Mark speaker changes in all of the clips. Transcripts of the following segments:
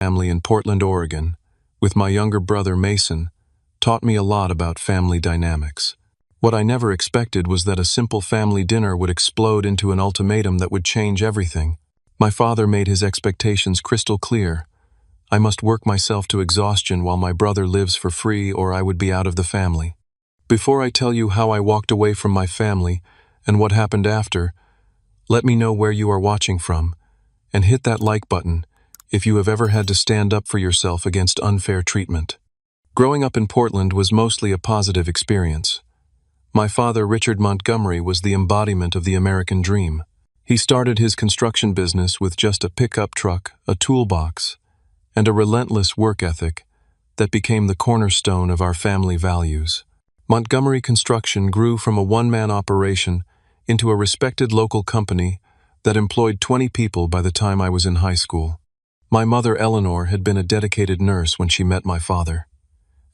Speaker 1: family in Portland, Oregon, with my younger brother Mason, taught me a lot about family dynamics. What I never expected was that a simple family dinner would explode into an ultimatum that would change everything. My father made his expectations crystal clear. I must work myself to exhaustion while my brother lives for free, or I would be out of the family. Before I tell you how I walked away from my family and what happened after, let me know where you are watching from, and hit that like button if you have ever had to stand up for yourself against unfair treatment. Growing up in Portland was mostly a positive experience. My father, Richard Montgomery, was the embodiment of the American dream. He started his construction business with just a pickup truck, a toolbox, and a relentless work ethic that became the cornerstone of our family values. Montgomery Construction grew from a one-man operation into a respected local company that employed 20 people by the time I was in high school. My mother, Eleanor, had been a dedicated nurse when she met my father.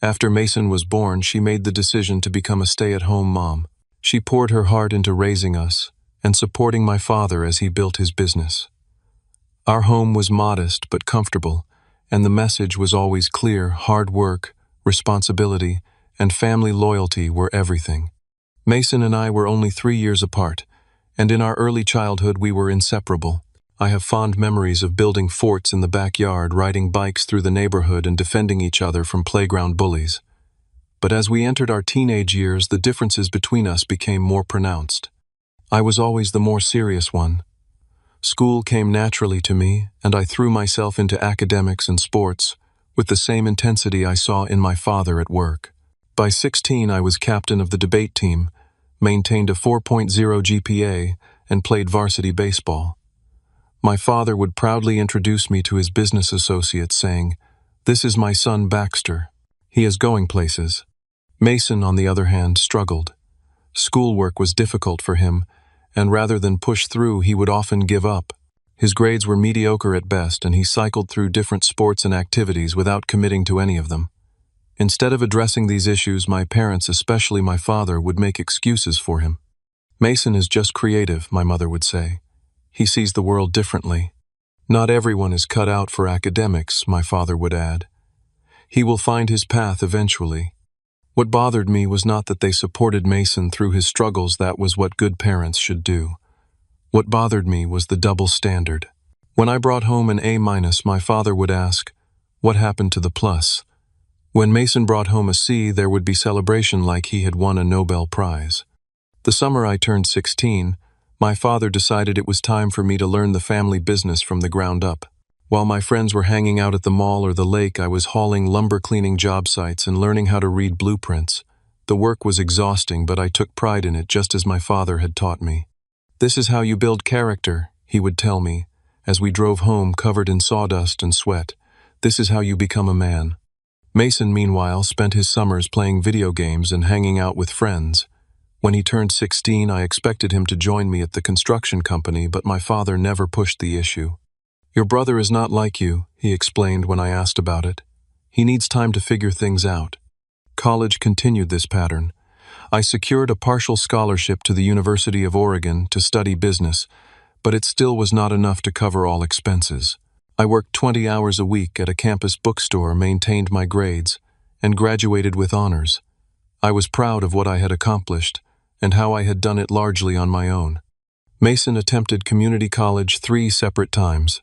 Speaker 1: After Mason was born, she made the decision to become a stay-at-home mom. She poured her heart into raising us and supporting my father as he built his business. Our home was modest but comfortable, and the message was always clear: hard work, responsibility, and family loyalty were everything. Mason and I were only 3 years apart, and in our early childhood we were inseparable. I have fond memories of building forts in the backyard, riding bikes through the neighborhood, and defending each other from playground bullies. But as we entered our teenage years, the differences between us became more pronounced. I was always the more serious one. School came naturally to me, and I threw myself into academics and sports with the same intensity I saw in my father at work. By 16, I was captain of the debate team, maintained a 4.0 GPA, and played varsity baseball. My father would proudly introduce me to his business associates, saying, "This is my son Baxter. He is going places." Mason, on the other hand, struggled. Schoolwork was difficult for him, and rather than push through, he would often give up. His grades were mediocre at best, and he cycled through different sports and activities without committing to any of them. Instead of addressing these issues, my parents, especially my father, would make excuses for him. "Mason is just creative," my mother would say. "He sees the world differently." "Not everyone is cut out for academics," my father would add. "He will find his path eventually." What bothered me was not that they supported Mason through his struggles. That was what good parents should do. What bothered me was the double standard. When I brought home an A-, my father would ask, "What happened to the plus?" When Mason brought home a C, there would be celebration like he had won a Nobel Prize. The summer I turned 16, my father decided it was time for me to learn the family business from the ground up. While my friends were hanging out at the mall or the lake, I was hauling lumber, cleaning job sites, and learning how to read blueprints. The work was exhausting, but I took pride in it, just as my father had taught me. "This is how you build character," he would tell me, as we drove home covered in sawdust and sweat. "This is how you become a man." Mason, meanwhile, spent his summers playing video games and hanging out with friends. When he turned 16, I expected him to join me at the construction company, but my father never pushed the issue. "Your brother is not like you," he explained when I asked about it. "He needs time to figure things out." College continued this pattern. I secured a partial scholarship to the University of Oregon to study business, but it still was not enough to cover all expenses. I worked 20 hours a week at a campus bookstore, maintained my grades, and graduated with honors. I was proud of what I had accomplished, and how I had done it largely on my own. Mason attempted community college 3 separate times.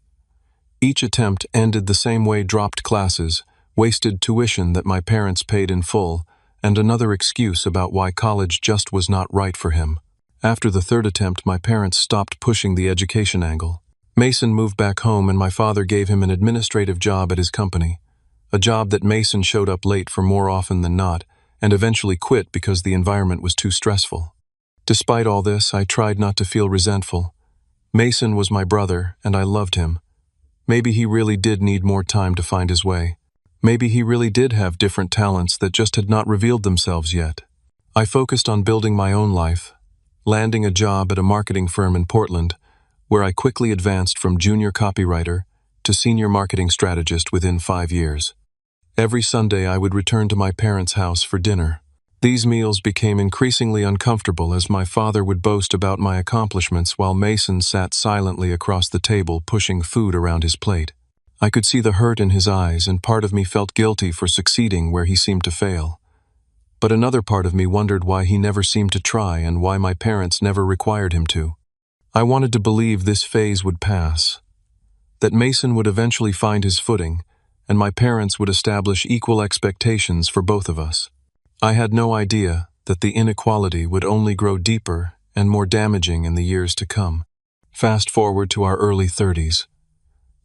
Speaker 1: Each attempt ended the same way: dropped classes, wasted tuition that my parents paid in full, and another excuse about why college just was not right for him. After the 3rd attempt, my parents stopped pushing the education angle. Mason moved back home, and my father gave him an administrative job at his company, a job that Mason showed up late for more often than not, and eventually quit because the environment was too stressful. Despite all this, I tried not to feel resentful. Mason was my brother, and I loved him. Maybe he really did need more time to find his way. Maybe he really did have different talents that just had not revealed themselves yet. I focused on building my own life, landing a job at a marketing firm in Portland, where I quickly advanced from junior copywriter to senior marketing strategist within 5 years. Every Sunday I would return to my parents' house for dinner. These meals became increasingly uncomfortable as my father would boast about my accomplishments while Mason sat silently across the table pushing food around his plate. I could see the hurt in his eyes, and part of me felt guilty for succeeding where he seemed to fail. But another part of me wondered why he never seemed to try and why my parents never required him to. I wanted to believe this phase would pass, that Mason would eventually find his footing, and my parents would establish equal expectations for both of us. I had no idea that the inequality would only grow deeper and more damaging in the years to come. Fast forward to our early 30s.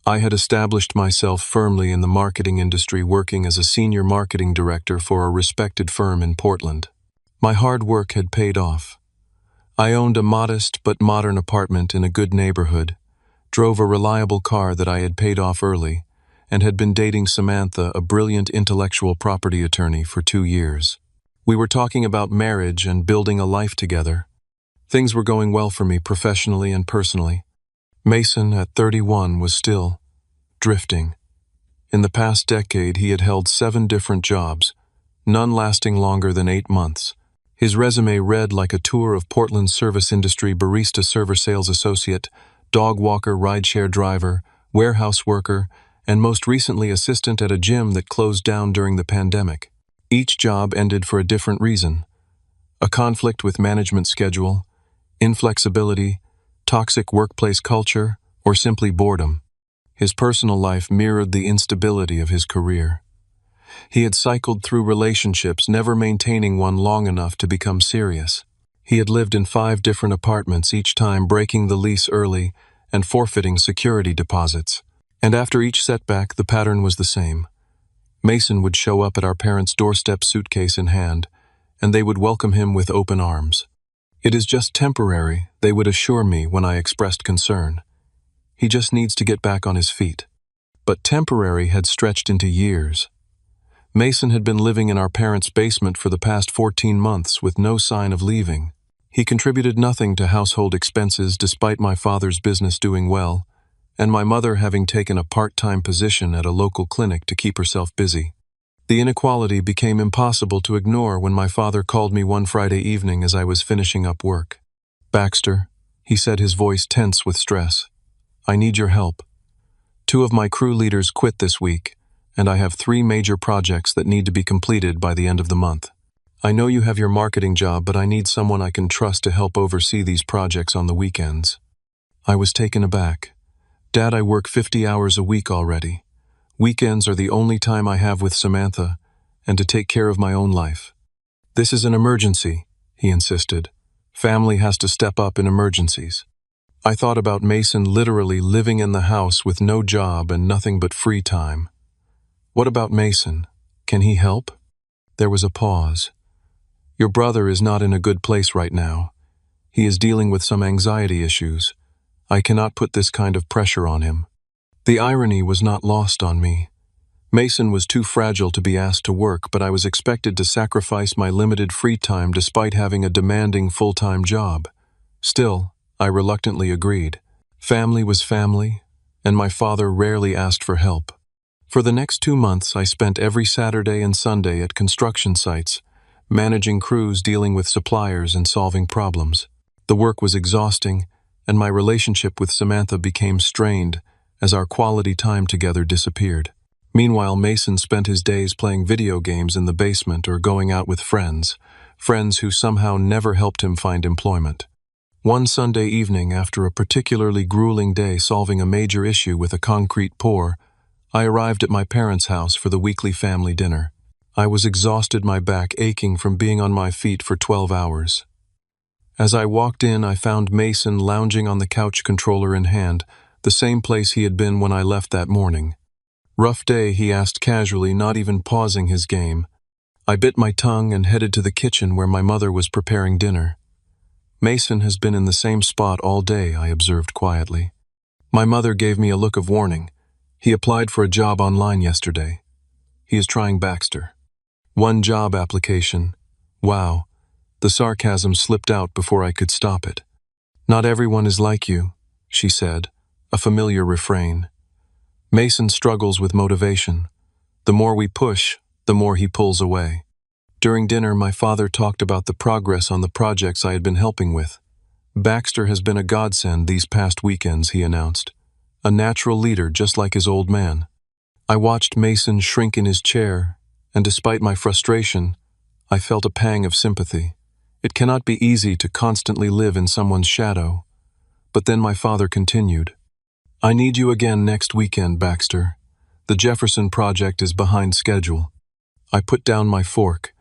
Speaker 1: I had established myself firmly in the marketing industry, working as a senior marketing director for a respected firm in Portland. My hard work had paid off. I owned a modest but modern apartment in a good neighborhood, drove a reliable car that I had paid off early, and had been dating Samantha, a brilliant intellectual property attorney, for 2 years. We were talking about marriage and building a life together. Things were going well for me professionally and personally. Mason, at 31, was still drifting. In the past decade, he had held 7 different jobs, none lasting longer than 8 months. His resume read like a tour of Portland's service industry: barista, server, sales associate, dog walker, rideshare driver, warehouse worker, and most recently assistant at a gym that closed down during the pandemic. Each job ended for a different reason: a conflict with management schedule, inflexibility, toxic workplace culture, or simply boredom. His personal life mirrored the instability of his career. He had cycled through relationships, never maintaining one long enough to become serious. He had lived in 5 different apartments, each time breaking the lease early and forfeiting security deposits. And after each setback, the pattern was the same. Mason would show up at our parents' doorstep, suitcase in hand, and they would welcome him with open arms. "It is just temporary," they would assure me when I expressed concern. "He just needs to get back on his feet." But temporary had stretched into years. Mason had been living in our parents' basement for the past 14 months with no sign of leaving. He contributed nothing to household expenses despite my father's business doing well, and my mother having taken a part-time position at a local clinic to keep herself busy. The inequality became impossible to ignore when my father called me one Friday evening as I was finishing up work. "Baxter," he said, his voice tense with stress, "I need your help. 2 of my crew leaders quit this week, and I have 3 major projects that need to be completed by the end of the month. I know you have your marketing job, but I need someone I can trust to help oversee these projects on the weekends." I was taken aback. "Dad, I work 50 hours a week already. Weekends are the only time I have with Samantha and to take care of my own life." "This is an emergency," he insisted. "Family has to step up in emergencies." I thought about Mason literally living in the house with no job and nothing but free time. "What about Mason? Can he help?" There was a pause. "Your brother is not in a good place right now. He is dealing with some anxiety issues. I cannot put this kind of pressure on him." The irony was not lost on me. Mason was too fragile to be asked to work, but I was expected to sacrifice my limited free time despite having a demanding full-time job. Still, I reluctantly agreed. Family was family, and my father rarely asked for help. For the next 2 months, I spent every Saturday and Sunday at construction sites, managing crews, dealing with suppliers, and solving problems. The work was exhausting, and my relationship with Samantha became strained as our quality time together disappeared. Meanwhile, Mason spent his days playing video games in the basement or going out with friends who somehow never helped him find employment. One Sunday evening, after a particularly grueling day solving a major issue with a concrete pour, I arrived at my parents' house for the weekly family dinner. I was exhausted, my back aching from being on my feet for 12 hours. As I walked in, I found Mason lounging on the couch, controller in hand, the same place he had been when I left that morning. "Rough day?" he asked casually, not even pausing his game. I bit my tongue and headed to the kitchen where my mother was preparing dinner. "Mason has been in the same spot all day," I observed quietly. My mother gave me a look of warning. "He applied for a job online yesterday. He is trying Baxter." "One job application. Wow." The sarcasm slipped out before I could stop it. "Not everyone is like you," she said, a familiar refrain. "Mason struggles with motivation. The more we push, the more he pulls away." During dinner, my father talked about the progress on the projects I had been helping with. "Baxter has been a godsend these past weekends," he announced. a natural leader just like his old man. I watched Mason shrink in his chair, and despite my frustration, I felt a pang of sympathy. It cannot be easy to constantly live in someone's shadow. But then my father continued. I need you again next weekend, Baxter. The Jefferson project is behind schedule. I put down my fork.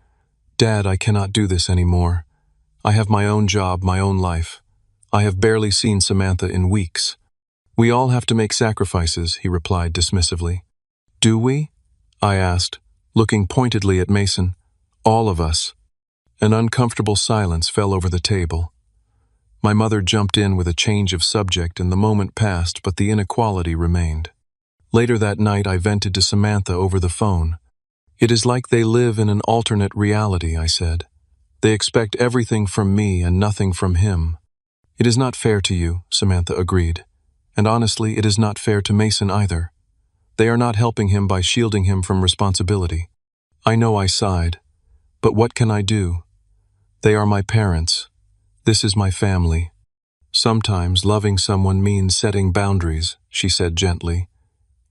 Speaker 1: Dad, I cannot do this anymore. I have my own job, my own life. I have barely seen Samantha in weeks. We all have to make sacrifices, he replied dismissively. Do we? I asked, looking pointedly at Mason. All of us. An uncomfortable silence fell over the table. My mother jumped in with a change of subject, and the moment passed, but the inequality remained. Later that night, I vented to Samantha over the phone. It is like they live in an alternate reality, I said. They expect everything from me and nothing from him. It is not fair to you, Samantha agreed. And honestly, it is not fair to Mason either. They are not helping him by shielding him from responsibility. I know I sighed. But what can I do? They are my parents. This is my family. Sometimes loving someone means setting boundaries, she said gently.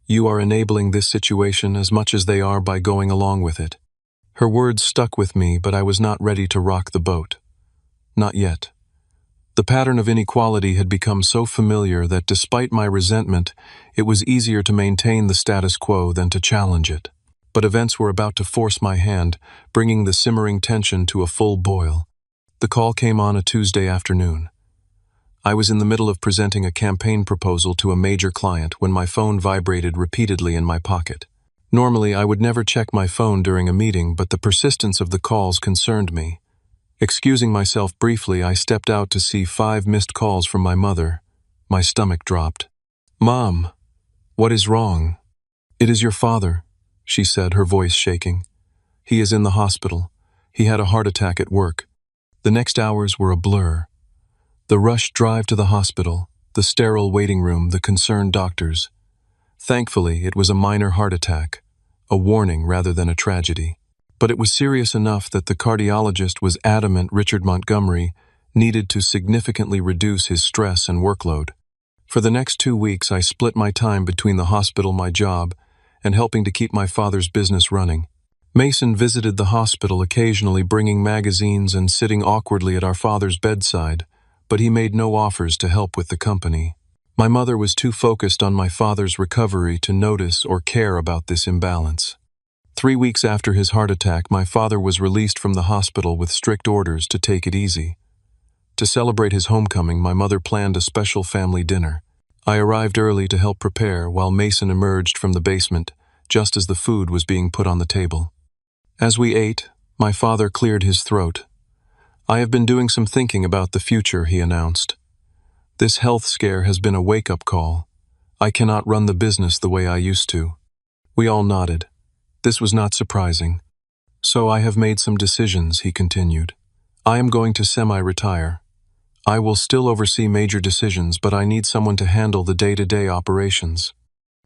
Speaker 1: You are enabling this situation as much as they are by going along with it. Her words stuck with me, but I was not ready to rock the boat. Not yet. The pattern of inequality had become so familiar that despite my resentment, it was easier to maintain the status quo than to challenge it. But events were about to force my hand, bringing the simmering tension to a full boil. The call came on a Tuesday afternoon. I was in the middle of presenting a campaign proposal to a major client when my phone vibrated repeatedly in my pocket. Normally, I would never check my phone during a meeting, but the persistence of the calls concerned me. Excusing myself briefly, I stepped out to see 5 missed calls from my mother. My stomach dropped. Mom, what is wrong? It is your father, she said, her voice shaking. He is in the hospital. He had a heart attack at work. The next hours were a blur. The rushed drive to the hospital, the sterile waiting room, the concerned doctors. Thankfully, it was a minor heart attack, a warning rather than a tragedy. But it was serious enough that the cardiologist was adamant Richard Montgomery needed to significantly reduce his stress and workload. For the next 2 weeks, I split my time between the hospital, my job, and helping to keep my father's business running. Mason visited the hospital occasionally, bringing magazines and sitting awkwardly at our father's bedside, but he made no offers to help with the company. My mother was too focused on my father's recovery to notice or care about this imbalance. 3 weeks after his heart attack, my father was released from the hospital with strict orders to take it easy. To celebrate his homecoming, my mother planned a special family dinner. I arrived early to help prepare while Mason emerged from the basement, just as the food was being put on the table. As we ate, my father cleared his throat. I have been doing some thinking about the future, he announced. This health scare has been a wake-up call. I cannot run the business the way I used to. We all nodded. This was not surprising. So I have made some decisions, he continued. I am going to semi-retire. I will still oversee major decisions, but I need someone to handle the day-to-day operations.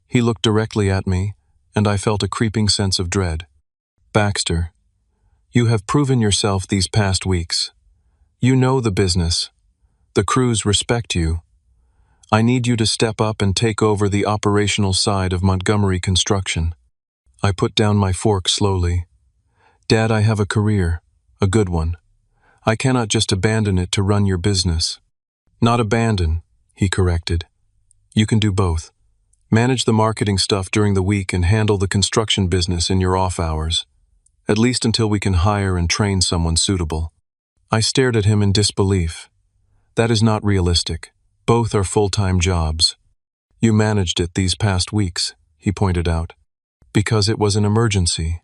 Speaker 1: He looked directly at me, and I felt a creeping sense of dread. Baxter, you have proven yourself these past weeks. You know the business. The crews respect you. I need you to step up and take over the operational side of Montgomery Construction. I put down my fork slowly. Dad, I have a career, a good one. I cannot just abandon it to run your business. Not abandon, he corrected. You can do both. Manage the marketing stuff during the week and handle the construction business in your off hours. At least until we can hire and train someone suitable. I stared at him in disbelief. That is not realistic. Both are full-time jobs. You managed it these past weeks, he pointed out, because it was an emergency.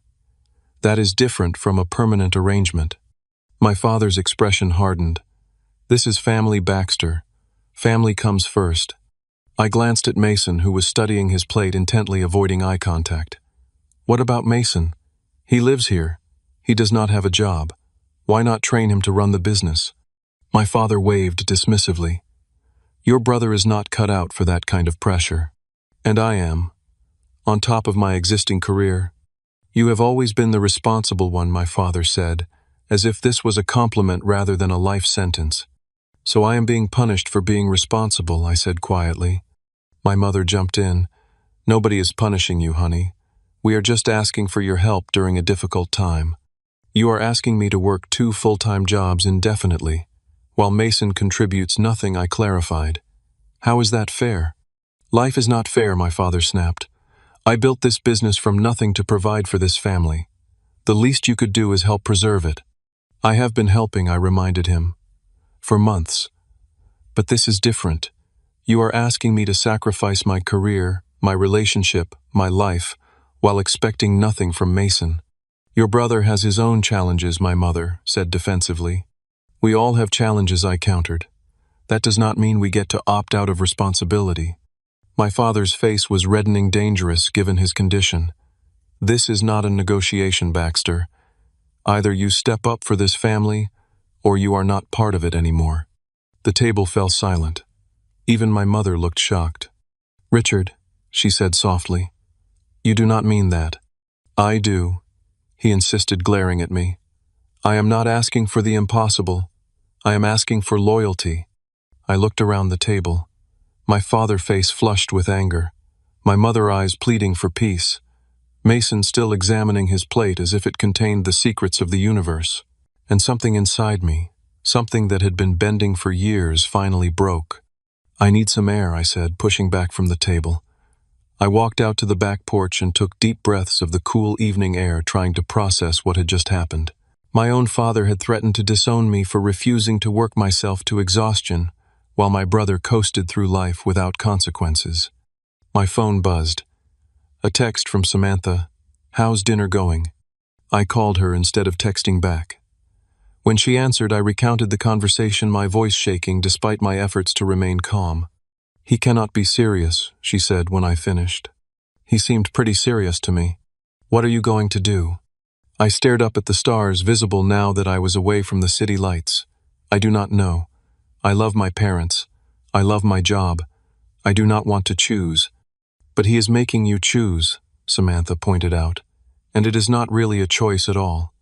Speaker 1: That is different from a permanent arrangement. My father's expression hardened. This is family, Baxter. Family comes first. I glanced at Mason, who was studying his plate intently, avoiding eye contact. What about Mason? He lives here. He does not have a job. Why not train him to run the business? My father waved dismissively. Your brother is not cut out for that kind of pressure. And I am. On top of my existing career. You have always been the responsible one, my father said, as if this was a compliment rather than a life sentence. So I am being punished for being responsible, I said quietly. My mother jumped in. "Nobody is punishing you, honey. We are just asking for your help during a difficult time. You are asking me to work 2 full-time jobs indefinitely, while Mason contributes nothing," I clarified. "How is that fair?" "Life is not fair," my father snapped. "I built this business from nothing to provide for this family. The least you could do is help preserve it." "I have been helping," I reminded him, "for months. But this is different. You are asking me to sacrifice my career, my relationship, my life, while expecting nothing from Mason." "Your brother has his own challenges," my mother said defensively. "We all have challenges," I countered. "That does not mean we get to opt out of responsibility." My father's face was reddening dangerous given his condition. "This is not a negotiation, Baxter. Either you step up for this family, or you are not part of it anymore." The table fell silent. Even my mother looked shocked. "Richard," she said softly, "you do not mean that." "I do," he insisted, glaring at me. "I am not asking for the impossible. I am asking for loyalty." I looked around the table. My father's face flushed with anger. My mother's eyes pleading for peace. Mason still examining his plate as if it contained the secrets of the universe. And something inside me, something that had been bending for years, finally broke. "I need some air," I said, pushing back from the table. I walked out to the back porch and took deep breaths of the cool evening air, trying to process what had just happened. My own father had threatened to disown me for refusing to work myself to exhaustion, while my brother coasted through life without consequences. My phone buzzed. A text from Samantha. "How's dinner going?" I called her instead of texting back. When she answered, I recounted the conversation, my voice shaking despite my efforts to remain calm. "He cannot be serious," she said when I finished. "He seemed pretty serious to me." "What are you going to do?" I stared up at the stars, visible now that I was away from the city lights. "I do not know. I love my parents. I love my job. I do not want to choose." "But he is making you choose," Samantha pointed out. "And it is not really a choice at all.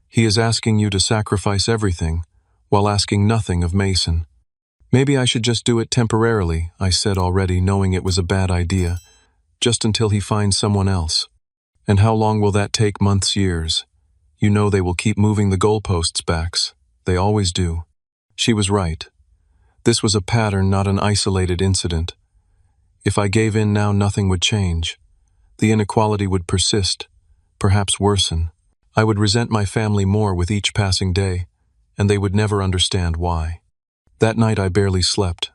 Speaker 1: He is asking you to sacrifice everything, while asking nothing of Mason." "Maybe I should just do it temporarily," I said, already knowing it was a bad idea, "just until he finds someone else." "And how long will that take?" "Months, years. You know they will keep moving the goalposts, Bax. They always do." She was right. This was a pattern, not an isolated incident. If I gave in now, nothing would change. The inequality would persist, perhaps worsen. I would resent my family more with each passing day, and they would never understand why. That night I barely slept.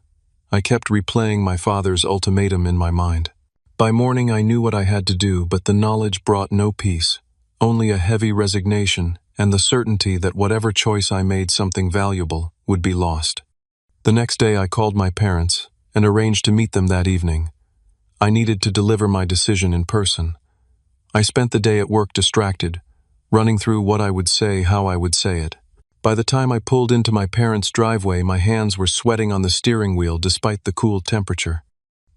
Speaker 1: I kept replaying my father's ultimatum in my mind. By morning I knew what I had to do, but the knowledge brought no peace, only a heavy resignation and the certainty that whatever choice I made, something valuable would be lost. The next day I called my parents and arranged to meet them that evening. I needed to deliver my decision in person. I spent the day at work distracted, running through what I would say, how I would say it. By the time I pulled into my parents' driveway, my hands were sweating on the steering wheel despite the cool temperature.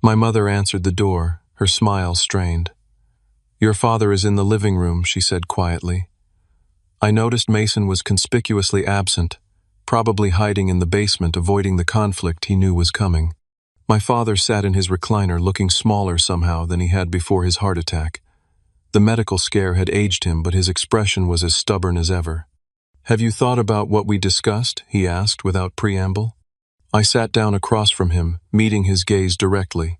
Speaker 1: My mother answered the door, her smile strained. "Your father is in the living room," she said quietly. I noticed Mason was conspicuously absent, probably hiding in the basement, avoiding the conflict he knew was coming. My father sat in his recliner, looking smaller somehow than he had before his heart attack. The medical scare had aged him, but his expression was as stubborn as ever. "Have you thought about what we discussed?" he asked without preamble. I sat down across from him, meeting his gaze directly.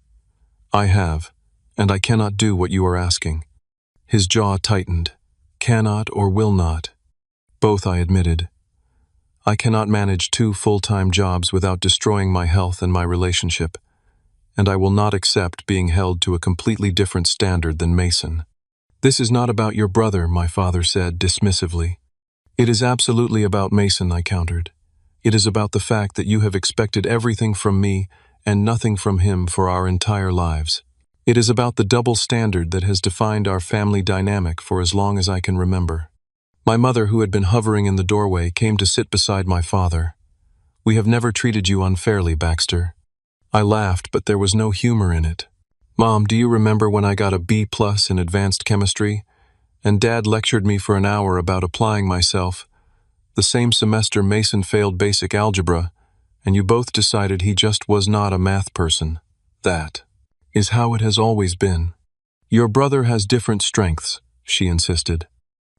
Speaker 1: "I have, and I cannot do what you are asking." His jaw tightened. "Cannot or will not?" "Both," I admitted. "I cannot manage 2 full-time jobs without destroying my health and my relationship, and I will not accept being held to a completely different standard than Mason." "This is not about your brother," my father said dismissively. "It is absolutely about Mason," I countered. "It is about the fact that you have expected everything from me and nothing from him for our entire lives. It is about the double standard that has defined our family dynamic for as long as I can remember." My mother, who had been hovering in the doorway, came to sit beside my father. "We have never treated you unfairly, Baxter." I laughed, but there was no humor in it. "Mom, do you remember when I got a B+ in advanced chemistry? And Dad lectured me for an hour about applying myself. The same semester Mason failed basic algebra, and you both decided he just was not a math person." That is how it has always been. Your brother has different strengths, she insisted.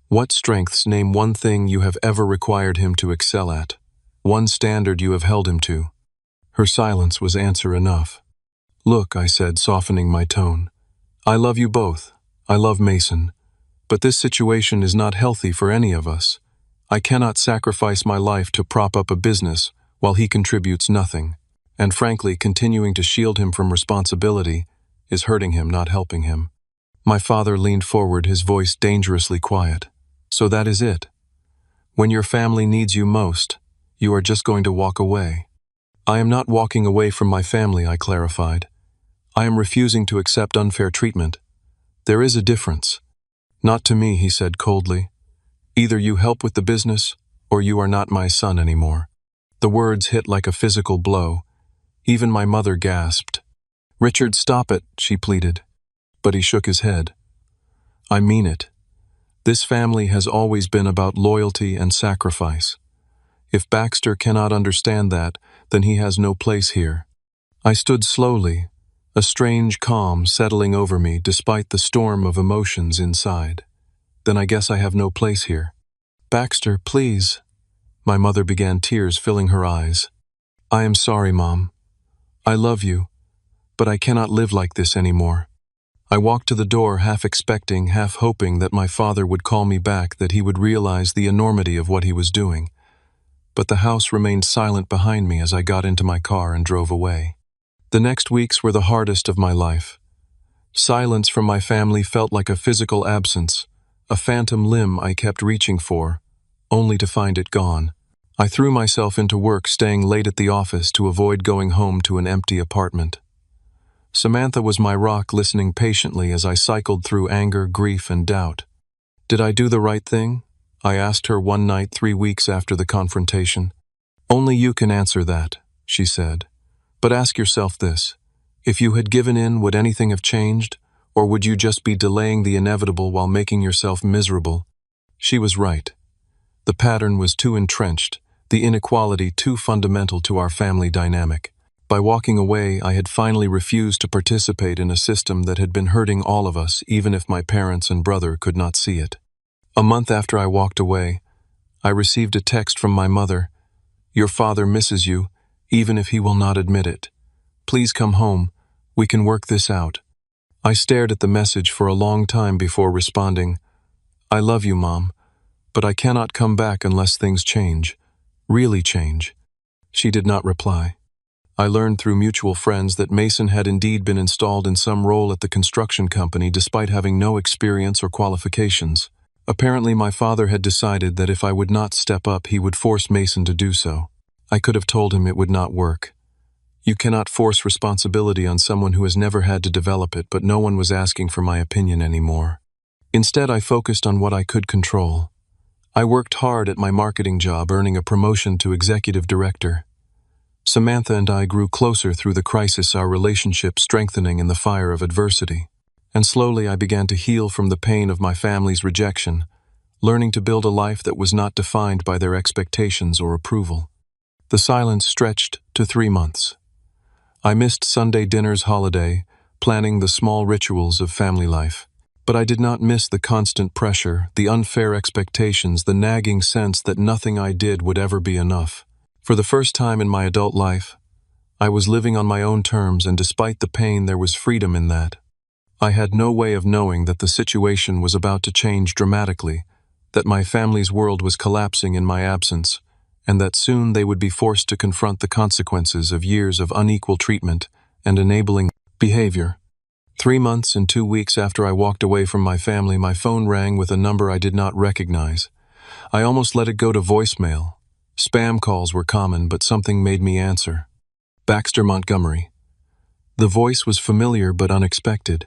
Speaker 1: What strengths? Name one thing you have ever required him to excel at. One standard you have held him to. Her silence was answer enough. Look, I said, softening my tone. I love you both. I love Mason. But this situation is not healthy for any of us. I cannot sacrifice my life to prop up a business while he contributes nothing. And frankly, continuing to shield him from responsibility is hurting him, not helping him. My father leaned forward, his voice dangerously quiet. So that is it. When your family needs you most, you are just going to walk away. I am not walking away from my family, I clarified. I am refusing to accept unfair treatment. There is a difference. Not to me, he said coldly. Either you help with the business, or you are not my son anymore. The words hit like a physical blow. Even my mother gasped. Richard, stop it, she pleaded. But he shook his head. I mean it. This family has always been about loyalty and sacrifice. If Baxter cannot understand that, then he has no place here. I stood slowly, a strange calm settling over me despite the storm of emotions inside. Then I guess I have no place here. Baxter, please. My mother began, tears filling her eyes. I am sorry, Mom. I love you, but I cannot live like this anymore. I walked to the door, half expecting, half hoping that my father would call me back, that he would realize the enormity of what he was doing. But the house remained silent behind me as I got into my car and drove away. The next weeks were the hardest of my life. Silence from my family felt like a physical absence, a phantom limb I kept reaching for, only to find it gone. I threw myself into work, staying late at the office to avoid going home to an empty apartment. Samantha was my rock, listening patiently as I cycled through anger, grief, and doubt. Did I do the right thing? I asked her one night 3 weeks after the confrontation. Only you can answer that, she said. But ask yourself this. If you had given in, would anything have changed? Or would you just be delaying the inevitable while making yourself miserable? She was right. The pattern was too entrenched, the inequality too fundamental to our family dynamic. By walking away, I had finally refused to participate in a system that had been hurting all of us, even if my parents and brother could not see it. A month after I walked away, I received a text from my mother. Your father misses you, even if he will not admit it. Please come home. We can work this out. I stared at the message for a long time before responding. I love you, Mom, but I cannot come back unless things change. Really change. She did not reply. I learned through mutual friends that Mason had indeed been installed in some role at the construction company despite having no experience or qualifications. Apparently, my father had decided that if I would not step up, he would force Mason to do so. I could have told him it would not work. You cannot force responsibility on someone who has never had to develop it, but no one was asking for my opinion anymore. Instead, I focused on what I could control. I worked hard at my marketing job, earning a promotion to executive director. Samantha and I grew closer through the crisis, our relationship strengthening in the fire of adversity. And slowly I began to heal from the pain of my family's rejection, learning to build a life that was not defined by their expectations or approval. The silence stretched to 3 months. I missed Sunday dinners, holiday, planning the small rituals of family life. But I did not miss the constant pressure, the unfair expectations, the nagging sense that nothing I did would ever be enough. For the first time in my adult life, I was living on my own terms, and despite the pain, there was freedom in that. I had no way of knowing that the situation was about to change dramatically, that my family's world was collapsing in my absence, and that soon they would be forced to confront the consequences of years of unequal treatment and enabling behavior. 3 months and 2 weeks after I walked away from my family, my phone rang with a number I did not recognize. I almost let it go to voicemail. Spam calls were common, but something made me answer. Baxter Montgomery. The voice was familiar but unexpected.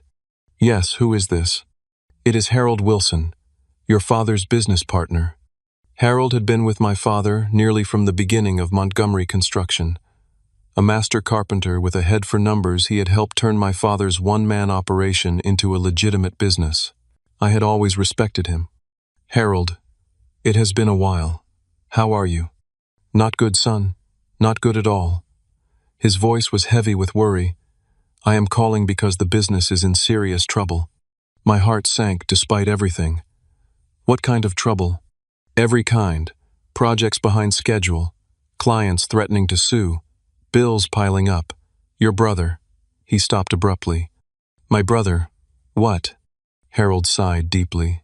Speaker 1: Yes, who is this? It is Harold Wilson, your father's business partner. Harold had been with my father nearly from the beginning of Montgomery Construction. A master carpenter with a head for numbers, he had helped turn my father's one-man operation into a legitimate business. I had always respected him. Harold, it has been a while. How are you? Not good, son. Not good at all. His voice was heavy with worry. I am calling because the business is in serious trouble. My heart sank despite everything. What kind of trouble? Every kind. Projects behind schedule. Clients threatening to sue. Bills piling up. Your brother. He stopped abruptly. My brother. What? Harold sighed deeply.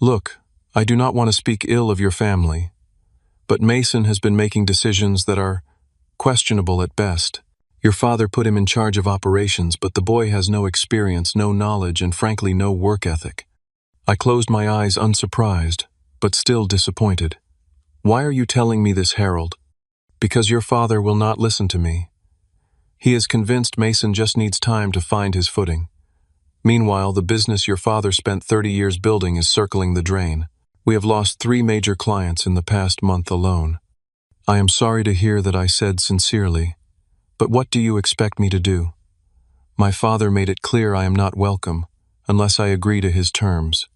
Speaker 1: Look, I do not want to speak ill of your family, but Mason has been making decisions that are questionable at best. Your father put him in charge of operations, but the boy has no experience, no knowledge, and frankly no work ethic. I closed my eyes unsurprised, but still disappointed. Why are you telling me this, Harold? Because your father will not listen to me. He is convinced Mason just needs time to find his footing. Meanwhile, the business your father spent 30 years building is circling the drain. We have lost 3 major clients in the past month alone. I am sorry to hear that, I said sincerely. But what do you expect me to do? My father made it clear I am not welcome, unless I agree to his terms.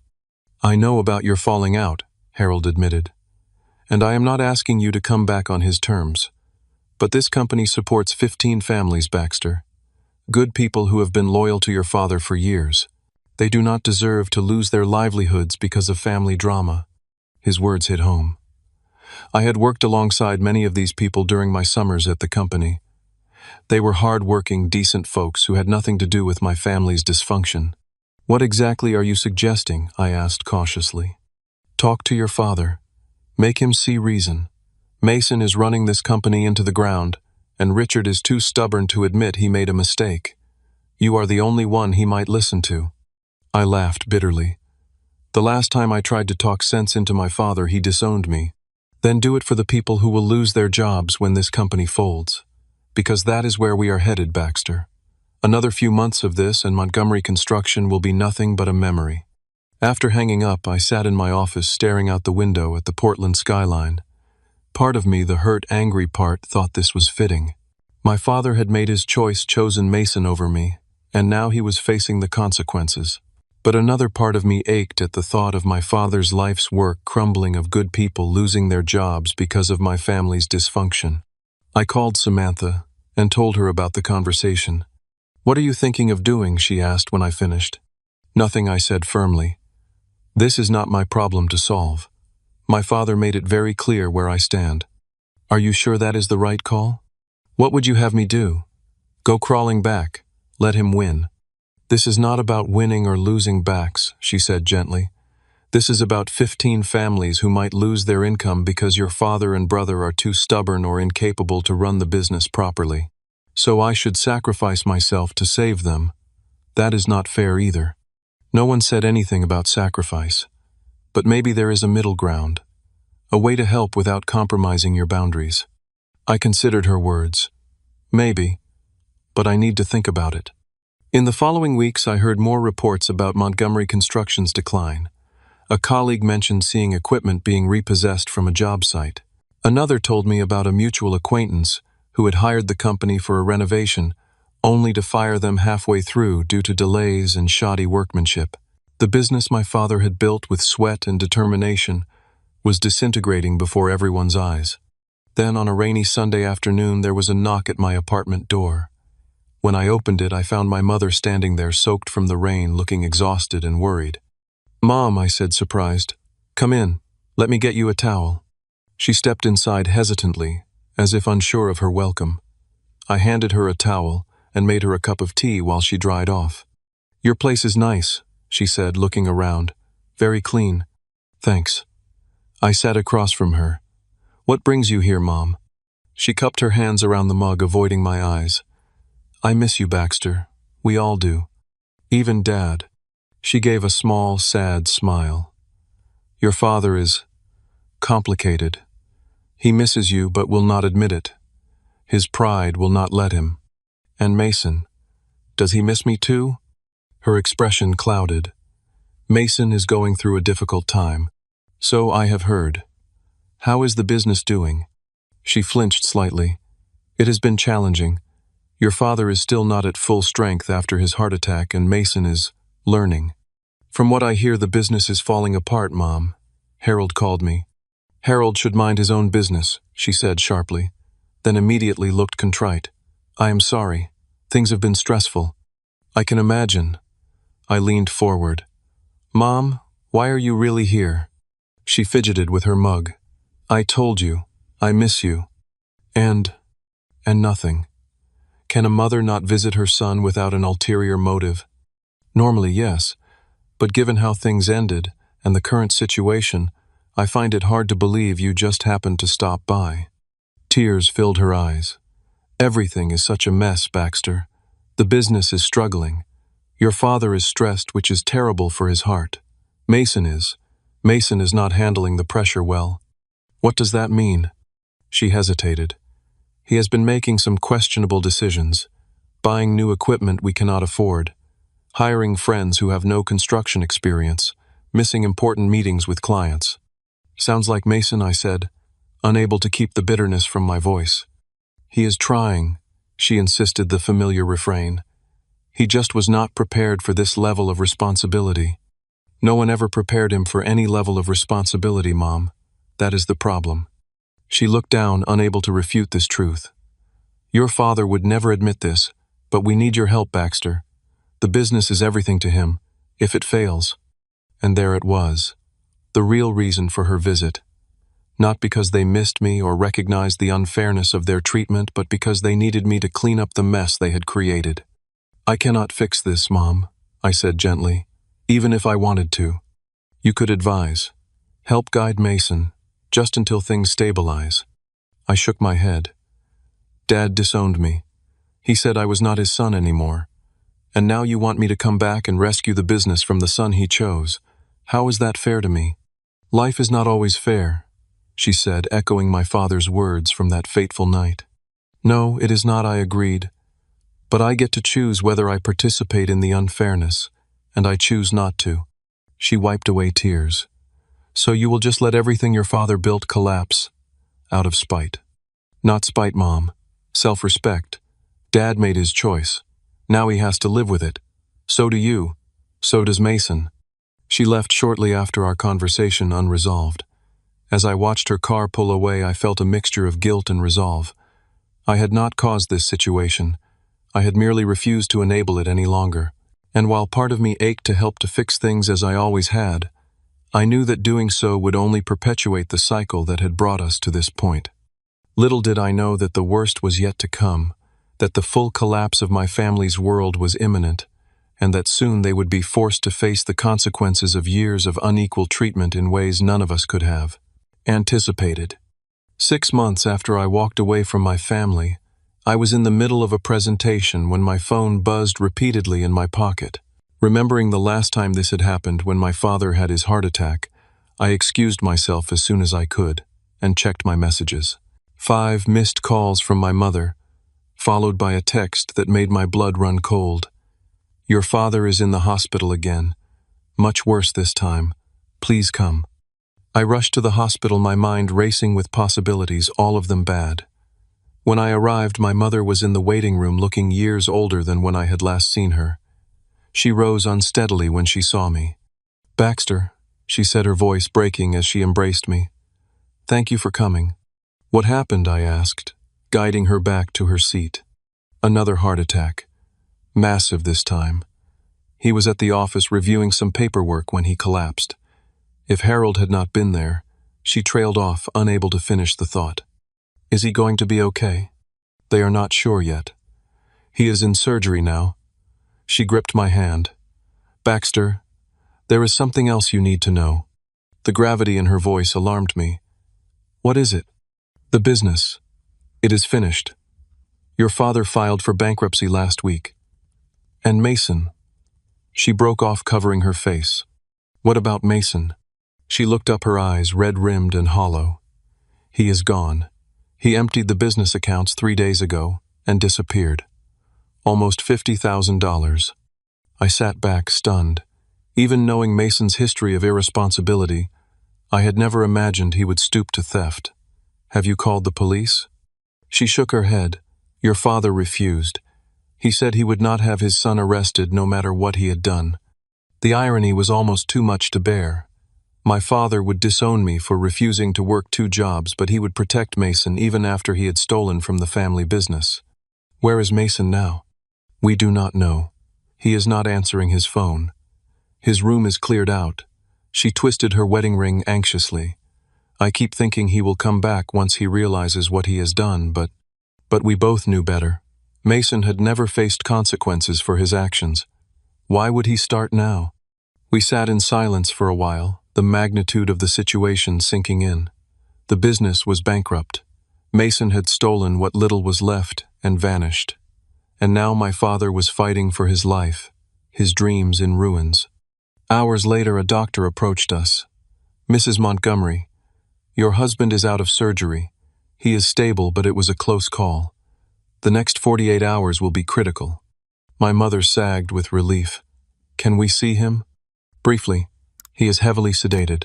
Speaker 1: I know about your falling out, Harold admitted. And I am not asking you to come back on his terms. But this company supports 15 families, Baxter. Good people who have been loyal to your father for years. They do not deserve to lose their livelihoods because of family drama. His words hit home. I had worked alongside many of these people during my summers at the company. They were hard-working, decent folks who had nothing to do with my family's dysfunction. What exactly are you suggesting? I asked cautiously. Talk to your father. Make him see reason. Mason is running this company into the ground, and Richard is too stubborn to admit he made a mistake. You are the only one he might listen to. I laughed bitterly. The last time I tried to talk sense into my father, he disowned me. Then do it for the people who will lose their jobs when this company folds. Because that is where we are headed, Baxter. Another few months of this and Montgomery Construction will be nothing but a memory. After hanging up, I sat in my office staring out the window at the Portland skyline. Part of me, the hurt, angry part, thought this was fitting. My father had made his choice, chosen Mason over me, and now he was facing the consequences. But another part of me ached at the thought of my father's life's work crumbling, of good people losing their jobs because of my family's dysfunction. I called Samantha and told her about the conversation. What are you thinking of doing? She asked when I finished. Nothing, I said firmly. This is not my problem to solve. My father made it very clear where I stand. Are you sure that is the right call? What would you have me do? Go crawling back. Let him win. This is not about winning or losing, Bax, she said gently. This is about 15 families who might lose their income because your father and brother are too stubborn or incapable to run the business properly. So I should sacrifice myself to save them. That is not fair either. No one said anything about sacrifice. But maybe there is a middle ground. A way to help without compromising your boundaries. I considered her words. Maybe. But I need to think about it. In the following weeks, I heard more reports about Montgomery Construction's decline. A colleague mentioned seeing equipment being repossessed from a job site. Another told me about a mutual acquaintance who had hired the company for a renovation, only to fire them halfway through due to delays and shoddy workmanship. The business my father had built with sweat and determination was disintegrating before everyone's eyes. Then, on a rainy Sunday afternoon, there was a knock at my apartment door. When I opened it, I found my mother standing there, soaked from the rain, looking exhausted and worried. Mom, I said, surprised. Come in. Let me get you a towel. She stepped inside hesitantly, as if unsure of her welcome. I handed her a towel and made her a cup of tea while she dried off. Your place is nice, she said, looking around. Very clean. Thanks. I sat across from her. What brings you here, Mom? She cupped her hands around the mug, avoiding my eyes. I miss you, Baxter. We all do. Even Dad. She gave a small, sad smile. Your father is complicated. He misses you but will not admit it. His pride will not let him. And Mason, does he miss me too? Her expression clouded. Mason is going through a difficult time. So I have heard. How is the business doing? She flinched slightly. It has been challenging. Your father is still not at full strength after his heart attack, and Mason is learning. From what I hear, the business is falling apart, Mom. Harold called me. Harold should mind his own business, she said sharply, then immediately looked contrite. I am sorry. Things have been stressful. I can imagine. I leaned forward. Mom, why are you really here? She fidgeted with her mug. I told you. I miss you. And nothing. Can a mother not visit her son without an ulterior motive? Normally, yes, but given how things ended and the current situation, I find it hard to believe you just happened to stop by. Tears filled her eyes. Everything is such a mess, Baxter. The business is struggling. Your father is stressed, which is terrible for his heart. Mason is. Mason is not handling the pressure well. What does that mean? She hesitated. He has been making some questionable decisions, buying new equipment we cannot afford, hiring friends who have no construction experience, missing important meetings with clients. Sounds like Mason, I said, unable to keep the bitterness from my voice. He is trying, she insisted the familiar refrain. He just was not prepared for this level of responsibility. No one ever prepared him for any level of responsibility, Mom. That is the problem. She looked down, unable to refute this truth. Your father would never admit this, but we need your help, Baxter. The business is everything to him, if it fails. And there it was, the real reason for her visit. Not because they missed me or recognized the unfairness of their treatment, but because they needed me to clean up the mess they had created. I cannot fix this, Mom, I said gently, even if I wanted to. You could advise. Help guide Mason, just until things stabilize. I shook my head. Dad disowned me. He said I was not his son anymore. And now you want me to come back and rescue the business from the son he chose. How is that fair to me? Life is not always fair, she said, echoing my father's words from that fateful night. No, it is not, I agreed. But I get to choose whether I participate in the unfairness, and I choose not to. She wiped away tears. So you will just let everything your father built collapse? Out of spite. Not spite, Mom. Self-respect. Dad made his choice. Now he has to live with it. So do you. So does Mason. She left shortly after our conversation unresolved. As I watched her car pull away, I felt a mixture of guilt and resolve. I had not caused this situation. I had merely refused to enable it any longer. And while part of me ached to help to fix things as I always had, I knew that doing so would only perpetuate the cycle that had brought us to this point. Little did I know that the worst was yet to come, that the full collapse of my family's world was imminent, and that soon they would be forced to face the consequences of years of unequal treatment in ways none of us could have anticipated. 6 months after I walked away from my family, I was in the middle of a presentation when my phone buzzed repeatedly in my pocket. Remembering the last time this had happened, when my father had his heart attack, I excused myself as soon as I could and checked my messages. 5 missed calls from my mother, followed by a text that made my blood run cold. Your father is in the hospital again. Much worse this time. Please come. I rushed to the hospital, my mind racing with possibilities, all of them bad. When I arrived, my mother was in the waiting room, looking years older than when I had last seen her. She rose unsteadily when she saw me. Baxter, she said, her voice breaking as she embraced me. Thank you for coming. What happened? I asked, guiding her back to her seat. Another heart attack. Massive this time. He was at the office reviewing some paperwork when he collapsed. If Harold had not been there, she trailed off, unable to finish the thought. Is he going to be okay? They are not sure yet. He is in surgery now. She gripped my hand. Baxter, there is something else you need to know. The gravity in her voice alarmed me. What is it? The business. It is finished. Your father filed for bankruptcy last week. And Mason. She broke off, covering her face. What about Mason? She looked up, her eyes red-rimmed and hollow. He is gone. He emptied the business accounts 3 days ago and disappeared. Almost $50,000. I sat back, stunned. Even knowing Mason's history of irresponsibility, I had never imagined he would stoop to theft. Have you called the police? She shook her head. Your father refused. He said he would not have his son arrested no matter what he had done. The irony was almost too much to bear. My father would disown me for refusing to work 2 jobs, but he would protect Mason even after he had stolen from the family business. Where is Mason now? We do not know. He is not answering his phone. His room is cleared out. She twisted her wedding ring anxiously. I keep thinking he will come back once he realizes what he has done, but we both knew better. Mason had never faced consequences for his actions. Why would he start now? We sat in silence for a while, the magnitude of the situation sinking in. The business was bankrupt. Mason had stolen what little was left and vanished. And now my father was fighting for his life, his dreams in ruins. Hours later, a doctor approached us. "Mrs. Montgomery, your husband is out of surgery. He is stable, but it was a close call. The next 48 hours will be critical." My mother sagged with relief. "Can we see him?" "Briefly. He is heavily sedated."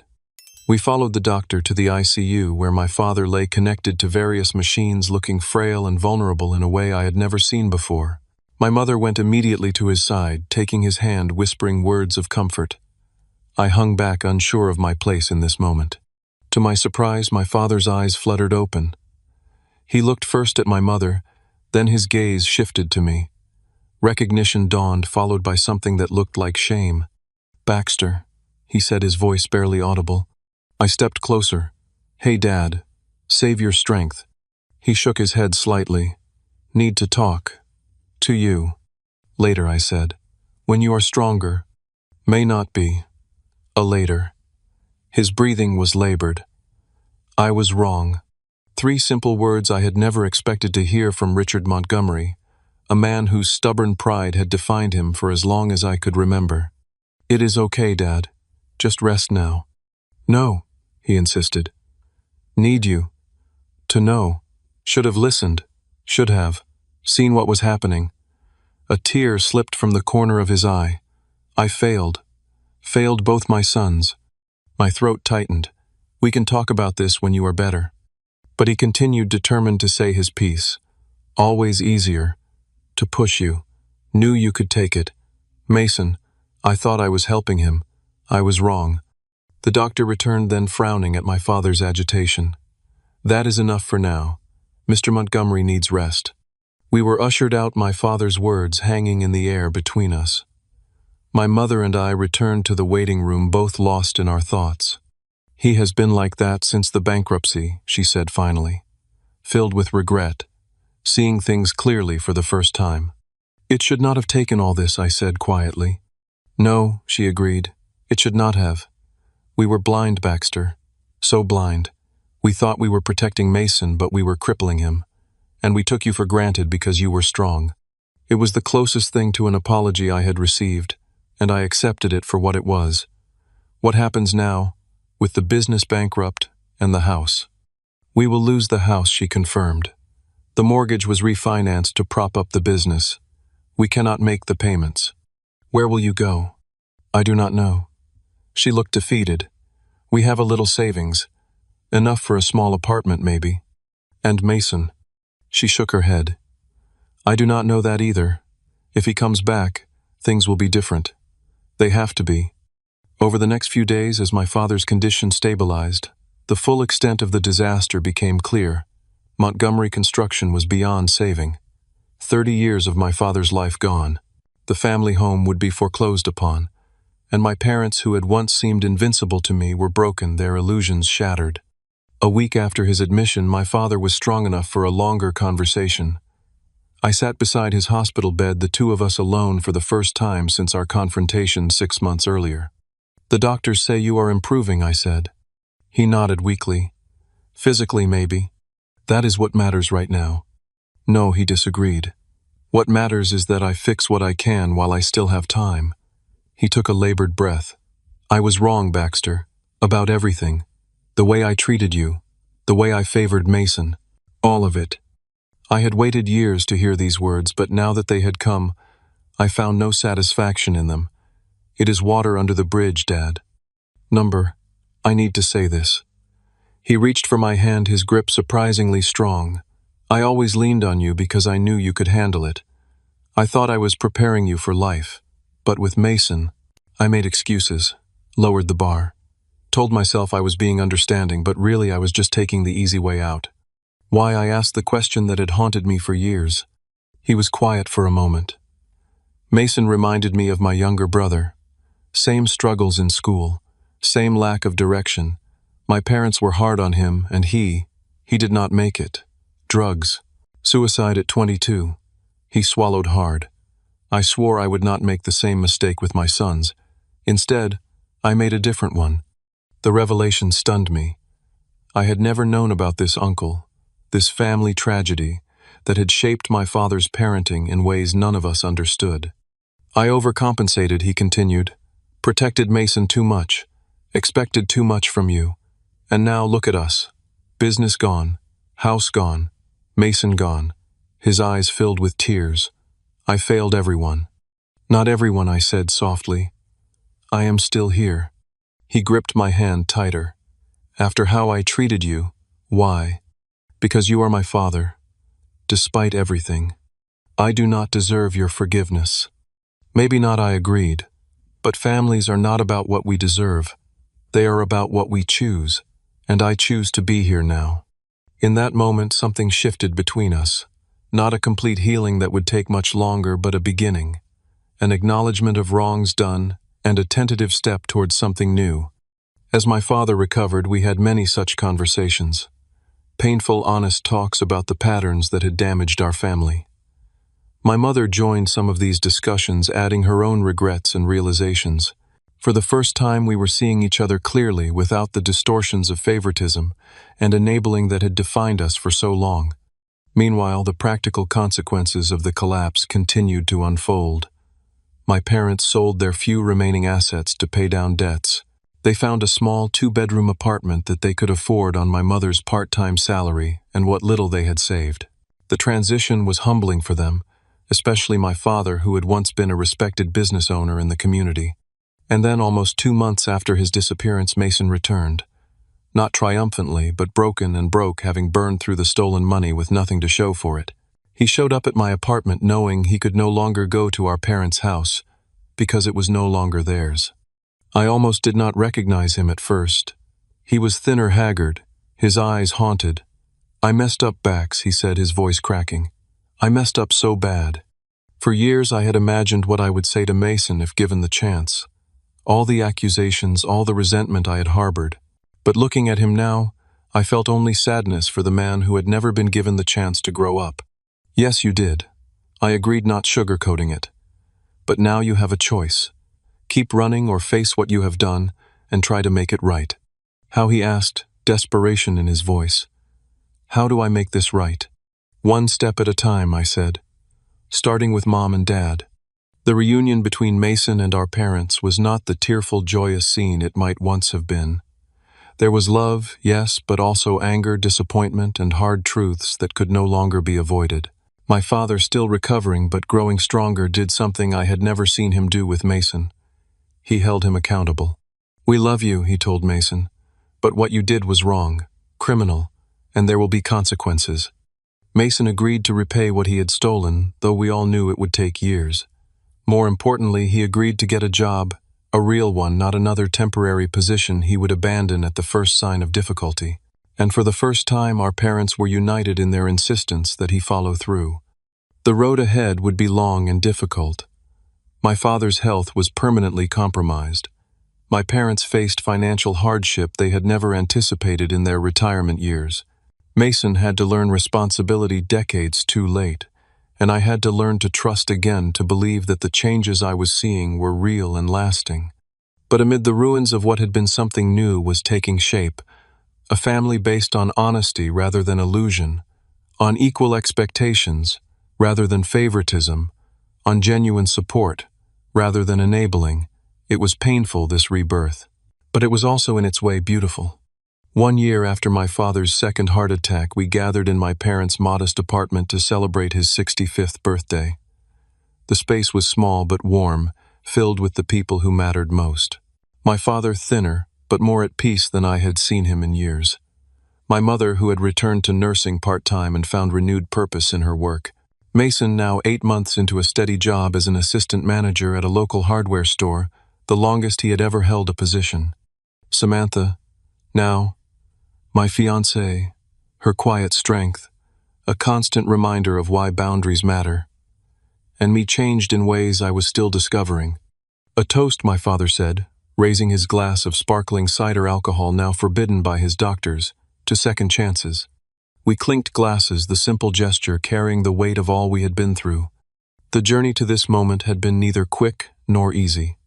Speaker 1: We followed the doctor to the ICU, where my father lay connected to various machines, looking frail and vulnerable in a way I had never seen before. My mother went immediately to his side, taking his hand, whispering words of comfort. I hung back, unsure of my place in this moment. To my surprise, my father's eyes fluttered open. He looked first at my mother, then his gaze shifted to me. Recognition dawned, followed by something that looked like shame. "Baxter," he said, his voice barely audible. I stepped closer. "Hey, Dad. Save your strength." He shook his head slightly. "Need to talk. To you." "Later," I said. "When you are stronger." "May not be. A later." His breathing was labored. I was wrong. 3 simple words I had never expected to hear from Richard Montgomery, a man whose stubborn pride had defined him for as long as I could remember. "It is okay, Dad. Just rest now." "No," he insisted. "Need you. To know. Should have listened. Should have. Seen what was happening." A tear slipped from the corner of his eye. "I failed. Failed both my sons." My throat tightened. "We can talk about this when you are better." But he continued, determined to say his piece. "Always easier. To push you. Knew you could take it. Mason, I thought I was helping him. I was wrong." The doctor returned, then frowning at my father's agitation. "That is enough for now. Mr. Montgomery needs rest." We were ushered out, my father's words hanging in the air between us. My mother and I returned to the waiting room, both lost in our thoughts. "He has been like that since the bankruptcy," she said finally, filled with regret, seeing things clearly for the first time. "It should not have taken all this," I said quietly. "No," she agreed. "It should not have. We were blind, Baxter. So blind. We thought we were protecting Mason, but we were crippling him. And we took you for granted because you were strong." It was the closest thing to an apology I had received, and I accepted it for what it was. What happens now, with the business bankrupt and the house? "We will lose the house," she confirmed. "The mortgage was refinanced to prop up the business. We cannot make the payments." "Where will you go?" "I do not know." She looked defeated. "We have a little savings. Enough for a small apartment, maybe." "And Mason?" She shook her head. "I do not know that either. If he comes back, things will be different. They have to be." Over the next few days, as my father's condition stabilized, the full extent of the disaster became clear. Montgomery Construction was beyond saving. 30 years of my father's life gone. The family home would be foreclosed upon, and my parents, who had once seemed invincible to me, were broken, their illusions shattered. A week after his admission, my father was strong enough for a longer conversation. I sat beside his hospital bed, the two of us alone for the first time since our confrontation 6 months earlier. "The doctors say you are improving," I said. He nodded weakly. "Physically, maybe. That is what matters right now." "No," he disagreed. "What matters is that I fix what I can while I still have time." He took a labored breath. "I was wrong, Baxter. About everything. The way I treated you. The way I favored Mason. All of it." I had waited years to hear these words, but now that they had come, I found no satisfaction in them. "It is water under the bridge, Dad. I need to say this." He reached for my hand, his grip surprisingly strong. "I always leaned on you because I knew you could handle it. I thought I was preparing you for life. But with Mason, I made excuses, lowered the bar. Told myself I was being understanding, but really I was just taking the easy way out. Why, I asked the question that had haunted me for years." He was quiet for a moment. Mason reminded me of my younger brother. Same struggles in school, same lack of direction. My parents were hard on him, and he did not make it. Drugs. Suicide at 22. He swallowed hard. I swore I would not make the same mistake with my sons. Instead, I made a different one. The revelation stunned me. I had never known about this uncle, this family tragedy that had shaped my father's parenting in ways none of us understood. I overcompensated, he continued, protected Mason too much, expected too much from you. And now look at us. Business gone, house gone, Mason gone, his eyes filled with tears. I failed everyone. Not everyone, I said softly. I am still here. He gripped my hand tighter. After how I treated you, why? Because you are my father. Despite everything, I do not deserve your forgiveness. Maybe not, I agreed. But families are not about what we deserve. They are about what we choose. And I choose to be here now. In that moment, something shifted between us. Not a complete healing that would take much longer, but a beginning. An acknowledgement of wrongs done, and a tentative step towards something new. As my father recovered, we had many such conversations. Painful, honest talks about the patterns that had damaged our family. My mother joined some of these discussions, adding her own regrets and realizations. For the first time, we were seeing each other clearly, without the distortions of favoritism and enabling that had defined us for so long. Meanwhile, the practical consequences of the collapse continued to unfold. My parents sold their few remaining assets to pay down debts. They found a small 2-bedroom apartment that they could afford on my mother's part-time salary and what little they had saved. The transition was humbling for them, especially my father, who had once been a respected business owner in the community. And then, almost 2 months after his disappearance, Mason returned. Not triumphantly, but broken and broke, having burned through the stolen money with nothing to show for it. He showed up at my apartment knowing he could no longer go to our parents' house because it was no longer theirs. I almost did not recognize him at first. He was thinner, haggard, his eyes haunted. I messed up, Bax, he said, his voice cracking. I messed up so bad. For years I had imagined what I would say to Mason if given the chance. All the accusations, all the resentment I had harbored. But looking at him now, I felt only sadness for the man who had never been given the chance to grow up. Yes, you did. I agreed, not sugarcoating it. But now you have a choice. Keep running or face what you have done and try to make it right. How, he asked, desperation in his voice. How do I make this right? One step at a time, I said. Starting with Mom and Dad. The reunion between Mason and our parents was not the tearful, joyous scene it might once have been. There was love, yes, but also anger, disappointment, and hard truths that could no longer be avoided. My father, still recovering but growing stronger, did something I had never seen him do with Mason. He held him accountable. We love you, he told Mason, but what you did was wrong, criminal, and there will be consequences. Mason agreed to repay what he had stolen, though we all knew it would take years. More importantly, he agreed to get a job, a real one, not another temporary position he would abandon at the first sign of difficulty. And for the first time, our parents were united in their insistence that he follow through. The road ahead would be long and difficult. My father's health was permanently compromised. My parents faced financial hardship they had never anticipated in their retirement years. Mason had to learn responsibility decades too late, and I had to learn to trust again, to believe that the changes I was seeing were real and lasting. But amid the ruins of what had been, something new was taking shape, a family based on honesty rather than illusion, on equal expectations rather than favoritism, on genuine support rather than enabling. It was painful, this rebirth, but it was also in its way beautiful. 1 year after my father's second heart attack, we gathered in my parents' modest apartment to celebrate his 65th birthday. The space was small but warm, filled with the people who mattered most. My father, thinner, but more at peace than I had seen him in years. My mother, who had returned to nursing part-time and found renewed purpose in her work. Mason, now 8 months into a steady job as an assistant manager at a local hardware store, the longest he had ever held a position. Samantha, now my fiancée, her quiet strength, a constant reminder of why boundaries matter. and me changed in ways I was still discovering. "A toast," my father said, raising his glass of sparkling cider alcohol now forbidden by his doctors, to second chances. We clinked glasses, the simple gesture carrying the weight of all we had been through. The journey to this moment had been neither quick nor easy.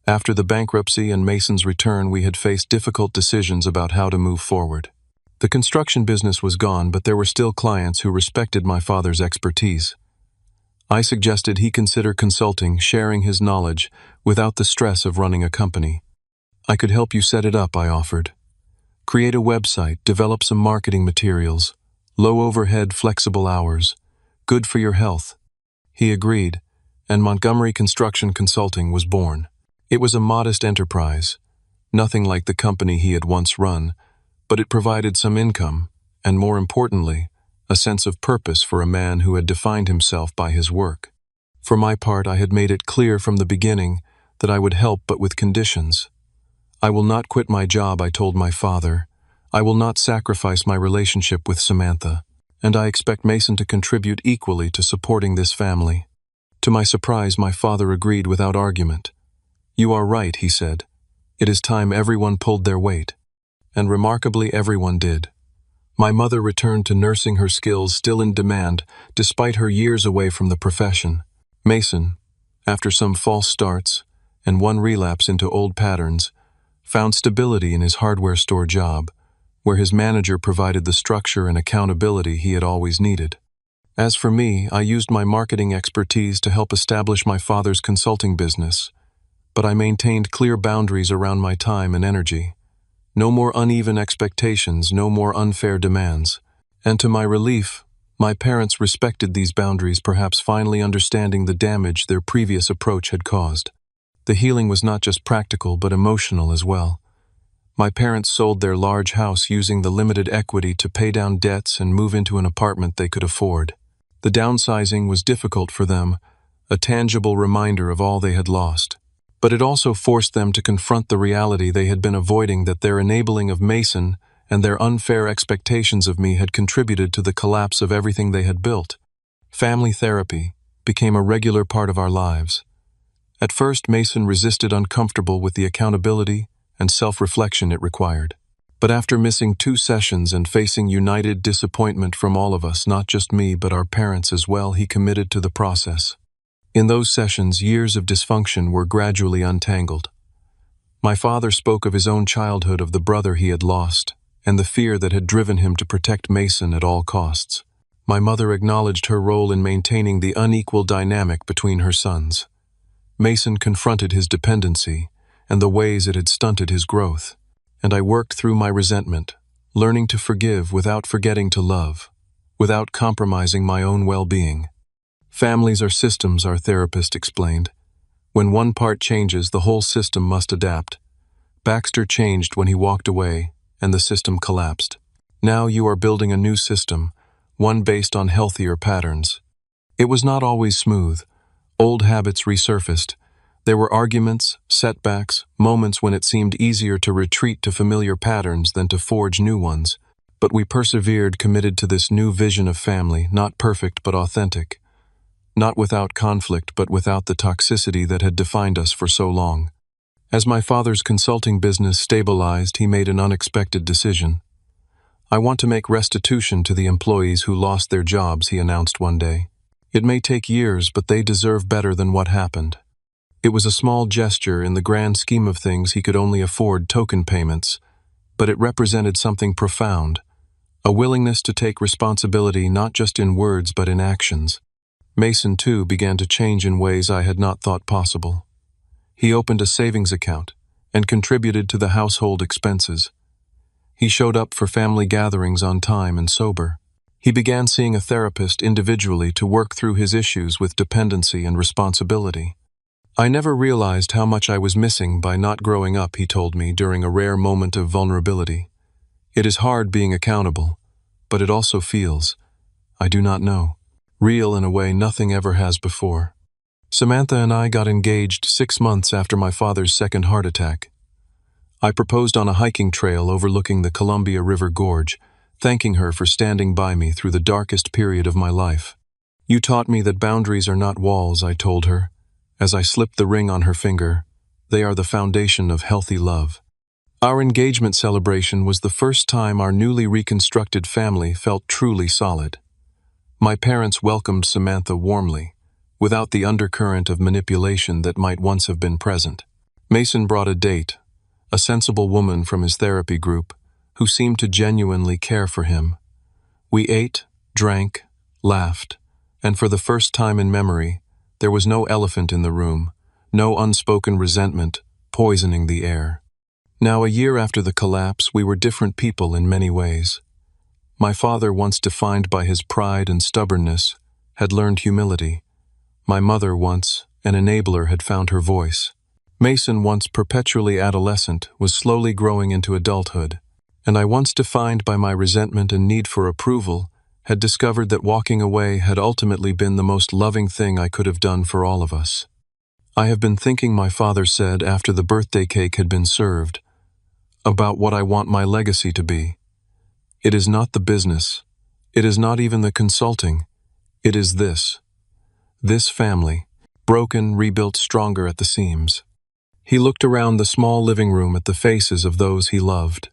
Speaker 1: After the bankruptcy and Mason's return, we had faced difficult decisions about how to move forward. The construction business was gone, but there were still clients who respected my father's expertise. I suggested he consider consulting, sharing his knowledge, without the stress of running a company. "I could help you set it up," I offered. "Create a website, develop some marketing materials, low overhead, flexible hours, good for your health." He agreed, and Montgomery Construction Consulting was born. It was a modest enterprise, nothing like the company he had once run, but it provided some income, and more importantly, a sense of purpose for a man who had defined himself by his work. For my part, I had made it clear from the beginning that I would help, but with conditions. "I will not quit my job," I told my father. "I will not sacrifice my relationship with Samantha, and I expect Mason to contribute equally to supporting this family." To my surprise, my father agreed without argument. "You are right," he said. "It is time everyone pulled their weight." And remarkably, everyone did. My mother returned to nursing, her skills still in demand despite her years away from the profession. Mason, after some false starts and one relapse into old patterns, found stability in his hardware store job, where his manager provided the structure and accountability he had always needed. As for me, I used my marketing expertise to help establish my father's consulting business, but I maintained clear boundaries around my time and energy. No more uneven expectations, no more unfair demands. And to my relief, my parents respected these boundaries, perhaps finally understanding the damage their previous approach had caused. The healing was not just practical, but emotional as well. My parents sold their large house using the limited equity to pay down debts and move into an apartment they could afford. The downsizing was difficult for them, a tangible reminder of all they had lost. But it also forced them to confront the reality they had been avoiding, that their enabling of Mason and their unfair expectations of me had contributed to the collapse of everything they had built. Family therapy became a regular part of our lives. At first, Mason resisted, uncomfortable with the accountability and self-reflection it required. But after missing 2 sessions and facing united disappointment from all of us, not just me but our parents as well, he committed to the process. In those sessions, years of dysfunction were gradually untangled. My father spoke of his own childhood, of the brother he had lost, and the fear that had driven him to protect Mason at all costs. My mother acknowledged her role in maintaining the unequal dynamic between her sons. Mason confronted his dependency and the ways it had stunted his growth, and I worked through my resentment, learning to forgive without forgetting to love, without compromising my own well-being. "Families are systems," our therapist explained. "When one part changes, the whole system must adapt." Baxter changed when he walked away, and the system collapsed. Now you are building a new system, one based on healthier patterns. It was not always smooth. Old habits resurfaced. There were arguments, setbacks, moments when it seemed easier to retreat to familiar patterns than to forge new ones. But we persevered, committed to this new vision of family, not perfect but authentic. Not without conflict, but without the toxicity that had defined us for so long. As my father's consulting business stabilized, he made an unexpected decision. "I want to make restitution to the employees who lost their jobs," he announced one day. "It may take years, but they deserve better than what happened." It was a small gesture. In the grand scheme of things, he could only afford token payments, but it represented something profound, a willingness to take responsibility not just in words but in actions. Mason, too, began to change in ways I had not thought possible. He opened a savings account and contributed to the household expenses. He showed up for family gatherings on time and sober. He began seeing a therapist individually to work through his issues with dependency and responsibility. "I never realized how much I was missing by not growing up," he told me during a rare moment of vulnerability. "It is hard being accountable, but it also feels, I do not know, real in a way nothing ever has before." Samantha and I got engaged 6 months after my father's second heart attack. I proposed on a hiking trail overlooking the Columbia River Gorge, thanking her for standing by me through the darkest period of my life. You taught me that boundaries are not walls, I told her, as I slipped the ring on her finger. They are the foundation of healthy love. Our engagement celebration was the first time our newly reconstructed family felt truly solid. My parents welcomed Samantha warmly, without the undercurrent of manipulation that might once have been present. Mason brought a date, a sensible woman from his therapy group, who seemed to genuinely care for him. We ate, drank, laughed, and for the first time in memory, there was no elephant in the room, no unspoken resentment poisoning the air. Now, a year after the collapse, we were different people in many ways. My father, once defined by his pride and stubbornness, had learned humility. My mother, once an enabler, had found her voice. Mason, once perpetually adolescent, was slowly growing into adulthood. And I, once defined by my resentment and need for approval, had discovered that walking away had ultimately been the most loving thing I could have done for all of us. I have been thinking, my father said after the birthday cake had been served, about what I want my legacy to be. It is not the business. It is not even the consulting. It is this. This family, broken, rebuilt stronger at the seams. He looked around the small living room at the faces of those he loved.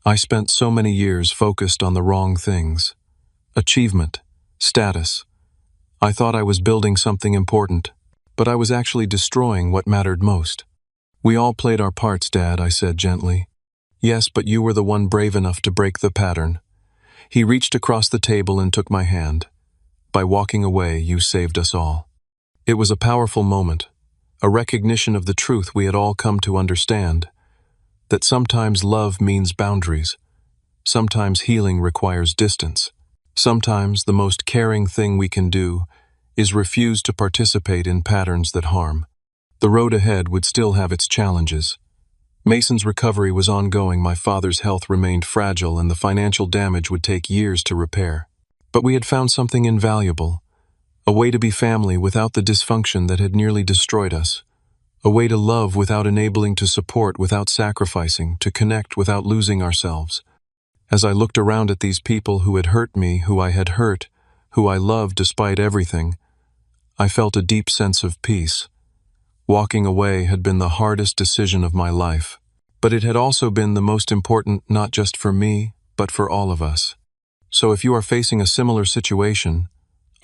Speaker 1: I spent so many years focused on the wrong things. Achievement, status. I thought I was building something important, but I was actually destroying what mattered most. We all played our parts, Dad, I said gently. Yes, but you were the one brave enough to break the pattern. He reached across the table and took my hand. By walking away, you saved us all. It was a powerful moment, a recognition of the truth we had all come to understand, that sometimes love means boundaries, sometimes healing requires distance, sometimes the most caring thing we can do is refuse to participate in patterns that harm. The road ahead would still have its challenges. Mason's recovery was ongoing, my father's health remained fragile, and the financial damage would take years to repair. But we had found something invaluable, a way to be family without the dysfunction that had nearly destroyed us, a way to love without enabling, to support without sacrificing, to connect without losing ourselves. As I looked around at these people who had hurt me, who I had hurt, who I loved despite everything, I felt a deep sense of peace. Walking away had been the hardest decision of my life, but it had also been the most important, not just for me, but for all of us. So if you are facing a similar situation,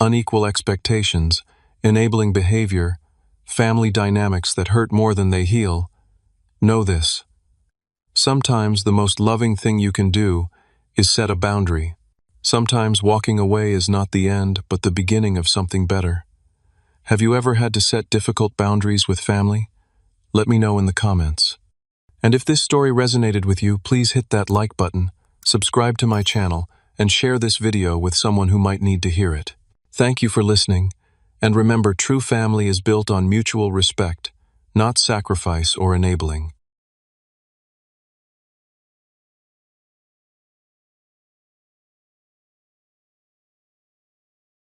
Speaker 1: unequal expectations, enabling behavior, family dynamics that hurt more than they heal, know this. Sometimes the most loving thing you can do is set a boundary. Sometimes walking away is not the end, but the beginning of something better. Have you ever had to set difficult boundaries with family? Let me know in the comments. And if this story resonated with you, please hit that like button, subscribe to my channel, and share this video with someone who might need to hear it. Thank you for listening, and remember, true family is built on mutual respect, not sacrifice or enabling.